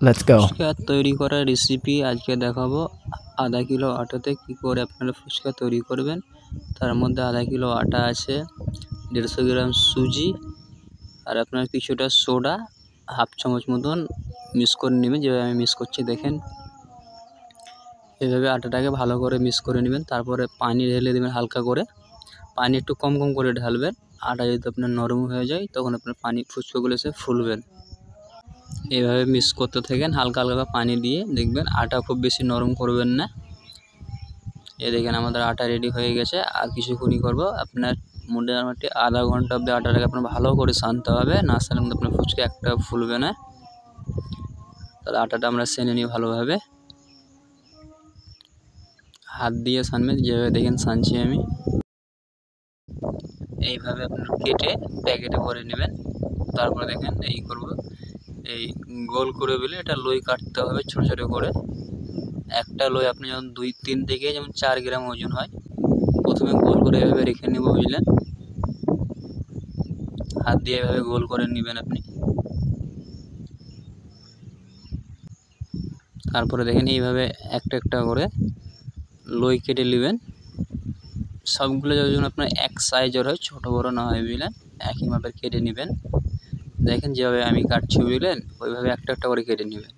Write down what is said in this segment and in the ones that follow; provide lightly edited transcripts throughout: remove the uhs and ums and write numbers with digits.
Let's go. Fuchka তৈরি করার recipe আজকে দেখাবো। আধা কিলো আটাতে কী করে আপনারা ফুচকা তৈরি করবেন। তার মধ্যে আধা কিলো আটা আছে, 150 গ্রাম সুজি, আর আপনার কিছুটা সোডা, হাফ চামচ মতন মিক্স করে নেবেন। যেভাবে আমি মিক্স করছি দেখেন, এভাবে আটাটাকে ভালো করে মিক্স করে নেবেন। তারপরে পানি ঢেলে দেবেন হালকা করে, পানি একটু কম কম করে ঢালবেন। আটা যদি আপনার নরম হয়ে যায় তখন আপনার ফুচকাগুলো এসে ফুলবেন। এইভাবে মিক্স করতে থাকেন হালকা হালকা পানি দিয়ে, দেখবেন আটা খুব বেশি নরম করবেন না। দেখেন আমাদের আটা রেডি হয়ে গেছে। আর কিছুক্ষণই করবো, আপনার মোটামুটি আধা ঘন্টা অবধি আটাটাকে আপনার ভালো করে সানতে হবে, না সানলে কিন্তু আপনার ফুচকা একটা ফুলবে না। তাহলে আটাটা আমরা সেনে নিই ভালোভাবে, হাত দিয়ে সানবেন যেভাবে দেখেন সানছি আমি। এইভাবে আপনার কেটে প্যাকেটে ভরে নেবেন। তারপরে দেখেন এই করব, এই গোল করে বলে এটা লই কাটতে হবে ছোটো ছোটো করে। একটা লই আপনি যেমন 2-3 থেকে যেমন 4 গ্রাম ওজন হয়, প্রথমে গোল করে এভাবে রেখে নেব, বুঝলেন। হাত দিয়ে এভাবে গোল করে নেবেন আপনি। তারপরে দেখেন এইভাবে একটা একটা করে লই কেটে নেবেন। সবগুলো যেন আপনার এক সাইজের হয়, ছোটো বড় না হয়, বুঝলেন। একই মাপের কেটে নেবেন। দেখেন যেভাবে আমি কাটছি, বুঝলেন, ওইভাবে একটা একটা করে কেটে নেবেন।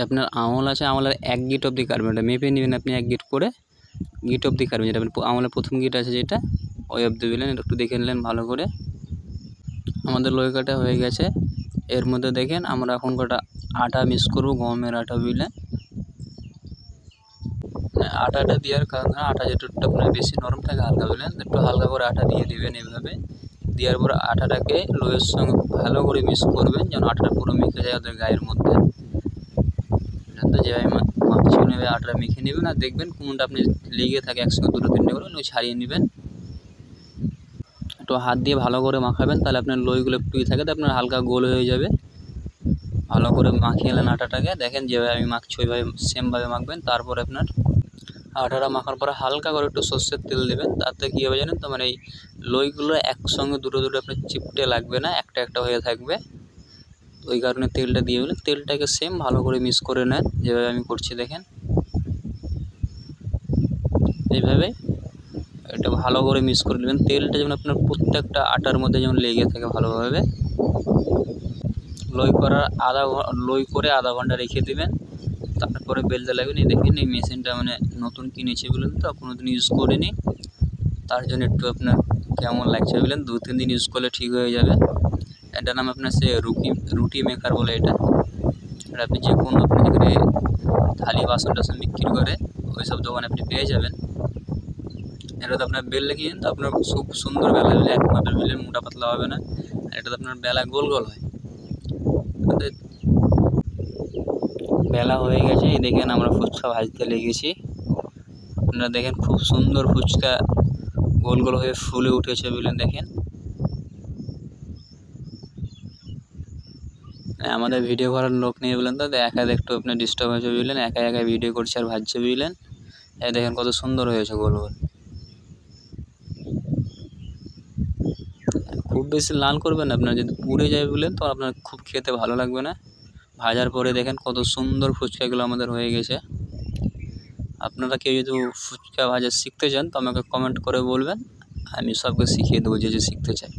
আপনার আঙুল আছে, আঙুলের 1 গিট অবধি কাটবেন, এটা মেপে নেবেন আপনি। 1 গিট করে গিট অবধি কাটবেন, যেটা আঙুলের প্রথম গিট আছে যেটা, ওই অবধি, বুঝলেন। এটা একটু দেখে নিলেন ভালো করে। আমাদের লই কাটা হয়ে গেছে। এর মধ্যে দেখেন আমরা এখন কটা আটা মিক্স করবো, গমের আটা, বুঝলেন। আটাটা দেওয়ার কারণে আটা যেটুকু আপনার বেশি নরম থাকে হালকা, বুঝলেন, একটু হালকা করে আটা দিয়ে দেবেন এইভাবে। দেওয়ার পর আটাটাকে লইয়ের সঙ্গে ভালো করে মিক্স করবেন, যেন আটাটা পুরো মেখে যায় ওদের গায়ের মধ্যে। যেভাবে মাখছি নেবে আটাটা মেখে নেবেন। আর দেখবেন কোনটা আপনি লেগে থাকে একসঙ্গে 2-3টে করে ওই ছাড়িয়ে নেবেন। একটু হাত দিয়ে ভালো করে মাখাবেন, তাহলে আপনার লইগুলো একটু থাকে তো আপনার হালকা গোল হয়ে যাবে। ভালো করে মাখিয়ে নেন আটাটাকে, দেখেন যেভাবে আমি মাখছি ওইভাবে সেমভাবে মাখবেন। তারপর আপনার আটাটা মাখার পরে হালকা করে একটু সর্ষের তেল দেবেন। তাতে কী হবে জানেন তো, মানে এই লইগুলো একসঙ্গে দুটো আপনার চিপটে লাগবে না, একটা একটা হয়ে থাকবে। ওই কারণে তেলটা দিয়ে দিলেন। তেলটাকে সেম ভালো করে মিক্স করে নেন, যেভাবে আমি করছি দেখেন। এইভাবে এটা ভালো করে মিক্স করে নেবেন। তেলটা যেমন আপনার প্রত্যেকটা আটার মধ্যে যেমন লেগে থাকে ভালোভাবে। লই করে আধা ঘন্টা রেখে দেবেন। তারপরে বেলতে লাগবেন। এই দেখেন এই মেশিনটা মানে নতুন কিনেছি, বলুন তো, কোনোদিন ইউজ করিনি, তার জন্য একটু আপনার কেমন লাগছে, বুঝলেন। 2-3 দিন ইউজ করলে ঠিক হয়ে যাবে। এটার নাম আপনার সে রুটি মেকার বলে এটা। আপনি যে কোনো আপনি যেখানে থালি বাসন টাসন বিক্রি করে ওই সব দোকানে আপনি পেয়ে যাবেন। এটা তো আপনার বেললে কি তো আপনার খুব সুন্দর বেলা, বেলে এক মাপের বেলে, মোটা পাতলা হবে না। আর এটা তো আপনার বেলা গোল গোল হয়। বেলা হয়ে গেছে, এই দেখেন আমরা ফুচকা ভাজতে লেগেছি। আপনারা দেখেন খুব সুন্দর ফুচকা গোল গোল হয়ে ফুলে উঠেছে, বুঝলেন। দেখেন আমাদের ভিডিও করার লোক নেই, বুঝলেন, তো একা একটু আপনার ডিস্টার্ব হয়েছে, বুঝলেন। একা একা ভিডিও করছে আর ভাজছে, বুঝলেন। দেখেন কত সুন্দর হয়েছে গোল গোল। খুব বেশি লাল করবেন না, আপনার যদি পুড়ে যায়, বুঝলেন, তো আপনার খুব খেতে ভালো লাগবে না। ভাজার পরে দেখেন কত সুন্দর ফুচকাগুলো আমাদের হয়ে গেছে। আপনারা কেউ যদি ফুচকা ভাজা শিখতে চান তো আমাকে কমেন্ট করে বলবেন, আমি সবকে শিখিয়ে দেবো যে শিখতে চায়।